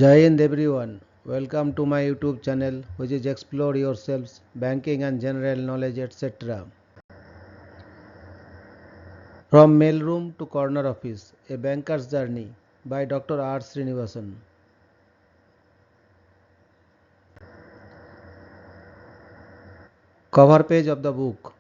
Jai Hind everyone. Welcome to my YouTube channel which is Explore Yourselves, Banking and General Knowledge etc. From Mailroom to Corner Office, A Banker's Journey by Dr. R. Srinivasan. Cover page of the book.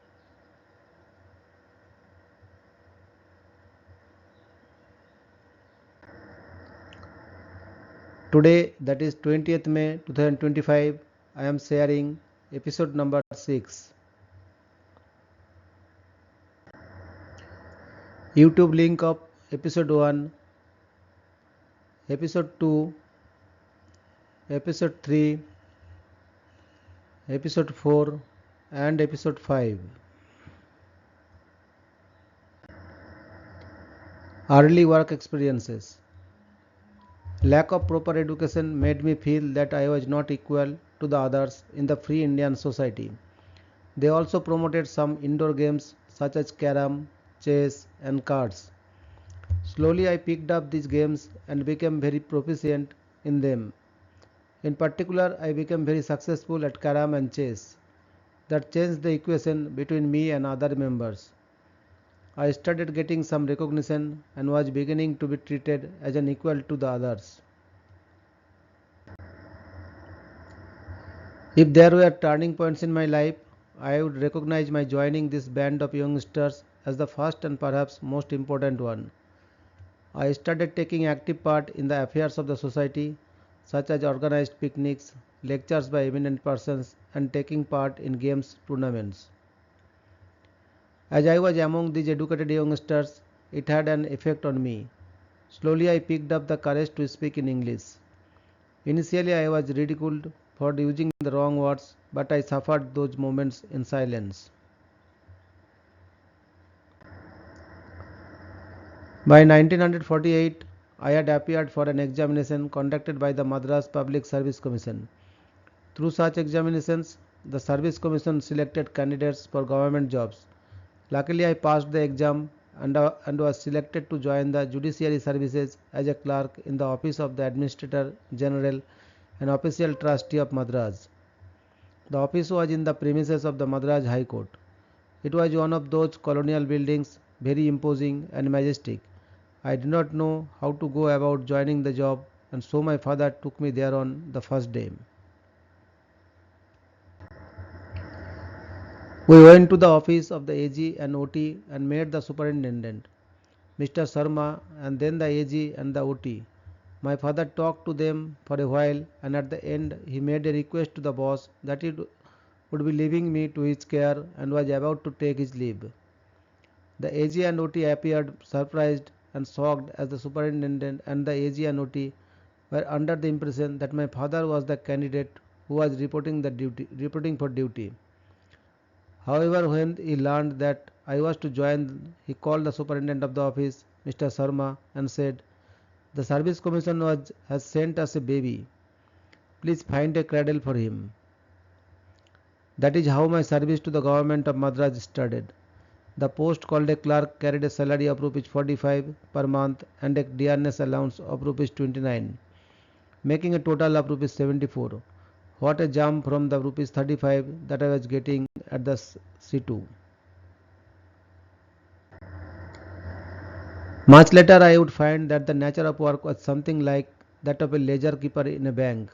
Today, that is 20th May 2025, I am sharing episode number 6. YouTube link of episode 1, episode 2, episode 3, episode 4 and episode 5. Early work experiences. Lack of proper education made me feel that I was not equal to the others in the free Indian society. They also promoted some indoor games such as carom, chess and cards. Slowly I picked up these games and became very proficient in them. In particular, I became very successful at carom and chess. That changed the equation between me and other members. I started getting some recognition and was beginning to be treated as an equal to the others. If there were turning points in my life, I would recognize my joining this band of youngsters as the first and perhaps most important one. I started taking active part in the affairs of the society, such as organized picnics, lectures by eminent persons, and taking part in games tournaments. As I was among these educated youngsters, it had an effect on me. Slowly I picked up the courage to speak in English. Initially I was ridiculed for using the wrong words, but I suffered those moments in silence. By 1948, I had appeared for an examination conducted by the Madras Public Service Commission. Through such examinations, the Service Commission selected candidates for government jobs. Luckily, I passed the exam and was selected to join the judiciary services as a clerk in the office of the Administrator General and Official Trustee of Madras. The office was in the premises of the Madras High Court. It was one of those colonial buildings, very imposing and majestic. I did not know how to go about joining the job, and so my father took me there on the first day. We went to the office of the AG and OT and met the superintendent, Mr. Sharma, and then the AG and the OT. My father talked to them for a while, and at the end he made a request to the boss that he would be leaving me to his care and was about to take his leave. The AG and OT appeared surprised and shocked as the superintendent and the AG and OT were under the impression that my father was the candidate who was reporting for duty. However, when he learned that I was to join, he called the superintendent of the office, Mr. Sharma, and said, "The service commission has sent us a baby. Please find a cradle for him." That is how my service to the government of Madras started. The post called a clerk carried a salary of rupees 45 per month and a dearness allowance of rupees 29, making a total of rupees 74. What a jump from the rupees 35 that I was getting at the C2. Much later I would find that the nature of work was something like that of a ledger keeper in a bank.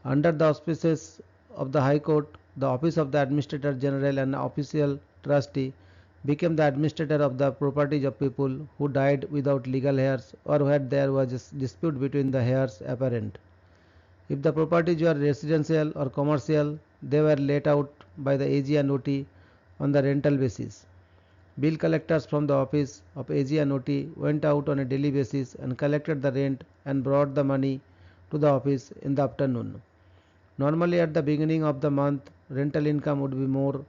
Under the auspices of the High Court, the office of the Administrator General and official trustee became the administrator of the properties of people who died without legal heirs or where there was a dispute between the heirs apparent. If the properties were residential or commercial, they were let out by the AG and OT on the rental basis. Bill collectors from the office of AG and OT went out on a daily basis and collected the rent and brought the money to the office in the afternoon. Normally at the beginning of the month, rental income would be more,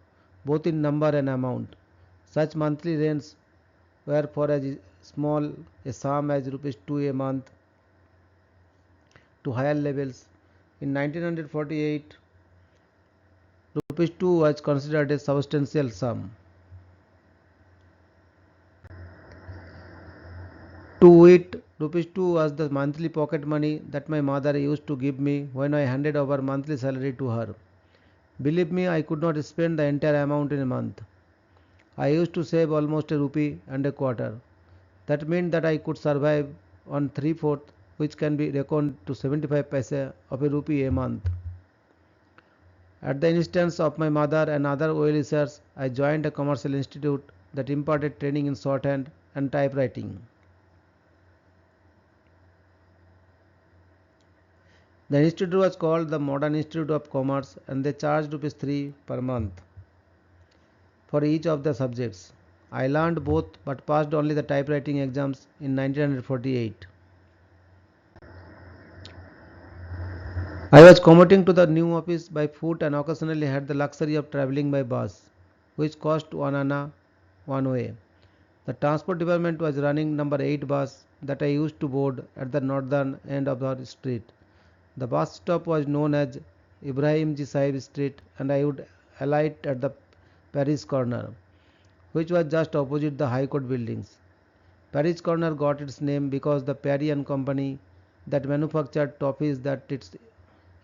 both in number and amount. Such monthly rents were for as small a sum as rupees 2 a month to higher levels. In 1948, rupees 2 was considered a substantial sum. To wit, Rupees 2 was the monthly pocket money that my mother used to give me when I handed over monthly salary to her. Believe me, I could not spend the entire amount in a month. I used to save almost a rupee and a quarter. That meant that I could survive on 3/4, which can be reckoned to 75 paise of a rupee a month. At the instance of my mother and other well-wishers, I joined a commercial institute that imparted training in shorthand and typewriting. The institute was called the Modern Institute of Commerce and they charged rupees 3 per month for each of the subjects. I learned both but passed only the typewriting exams in 1948. I was commuting to the new office by foot and occasionally had the luxury of travelling by bus, which cost 1 anna one way. The transport department was running number 8 bus that I used to board at the northern end of the street. The bus stop was known as Ibrahimji Sahib Street and I would alight at the Paris corner, which was just opposite the High Court buildings. Paris corner got its name because the Perry and Company that manufactured toffees that its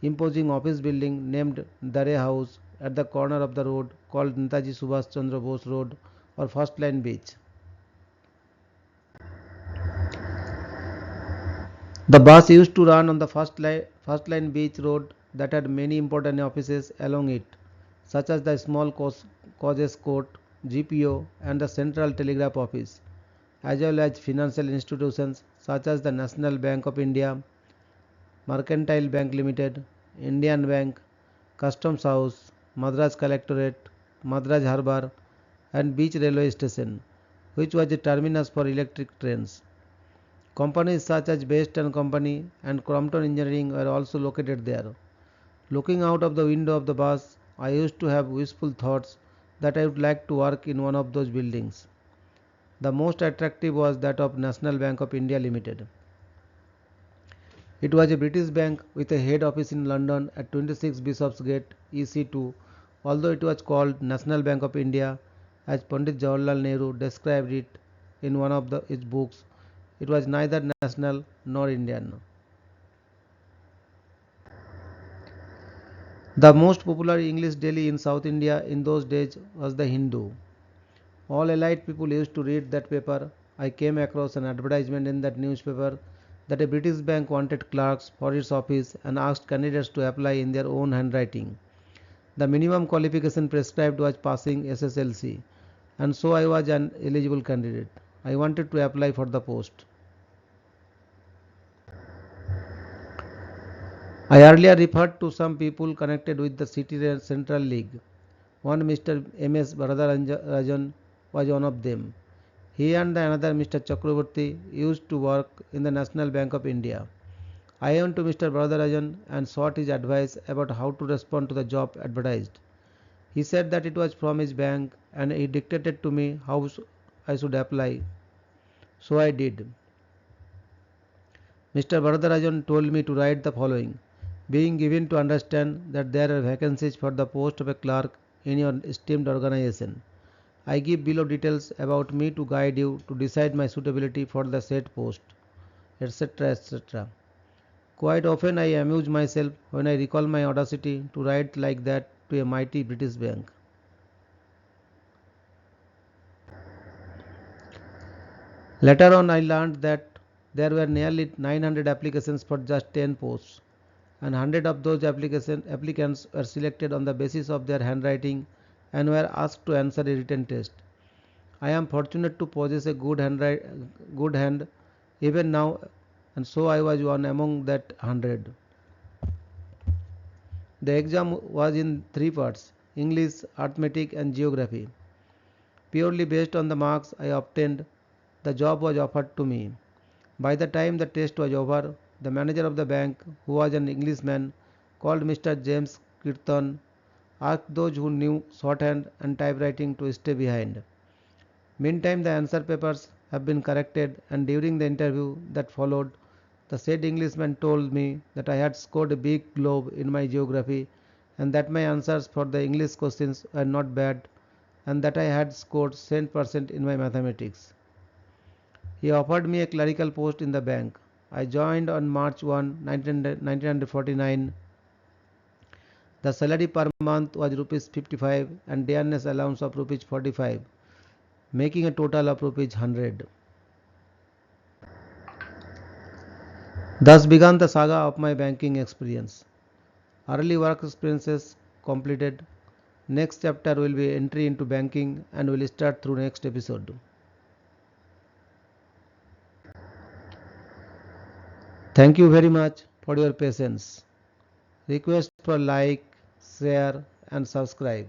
imposing office building named Dare House at the corner of the road called Netaji Subhash Chandra Bose Road or First Line Beach. The bus used to run on the first line beach road that had many important offices along it, such as the small causes court, GPO, and the Central Telegraph Office, as well as financial institutions such as the National Bank of India, Mercantile Bank Limited, Indian Bank, Customs House, Madras Collectorate, Madras Harbour, and Beach Railway Station, which was a terminus for electric trains. Companies such as Best and Company and Crompton Engineering were also located there. Looking out of the window of the bus, I used to have wistful thoughts that I would like to work in one of those buildings. The most attractive was that of National Bank of India Limited. It was a British bank with a head office in London at 26 Bishopsgate, EC2, although it was called National Bank of India as Pandit Jawaharlal Nehru described it in one of his books. It was neither national nor Indian. The most popular English daily in South India in those days was the Hindu. All elite people used to read that paper. I came across an advertisement in that newspaper that a British bank wanted clerks for its office and asked candidates to apply in their own handwriting. The minimum qualification prescribed was passing SSLC, and so I was an eligible candidate. I wanted to apply for the post. I earlier referred to some people connected with the City Central League. One Mr. M.S. Varadarajan was one of them. He and another Mr. Chakraborty used to work in the National Bank of India. I went to Mr. Varadarajan and sought his advice about how to respond to the job advertised. He said that it was from his bank and he dictated to me how I should apply. So I did. Mr. Varadarajan told me to write the following: being given to understand that there are vacancies for the post of a clerk in your esteemed organization. I give below details about me to guide you to decide my suitability for the said post, etc. etc. Quite often I amuse myself when I recall my audacity to write like that to a mighty British bank. Later on I learned that there were nearly 900 applications for just 10 posts, and 100 of those applicants were selected on the basis of their handwriting and were asked to answer a written test. I am fortunate to possess a good hand even now, and so I was one among that 100. The exam was in 3 parts: English, arithmetic, and geography. Purely based on the marks I obtained, the job was offered to me. By the time the test was over, the manager of the bank, who was an Englishman called Mr. James Kirtan, asked those who knew shorthand and typewriting to stay behind. Meantime, the answer papers have been corrected, and during the interview that followed, the said Englishman told me that I had scored a big globe in my geography and that my answers for the English questions were not bad and that I had scored 100% in my mathematics. He offered me a clerical post in the bank. I joined on March 1, 1949. The salary per month was rupees 55 and dearness allowance of rupees 45, making a total of rupees 100. Thus began the saga of my banking experience. Early work experiences completed. Next chapter will be entry into banking and will start through next episode. Thank you very much for your patience. Request for like, share and subscribe.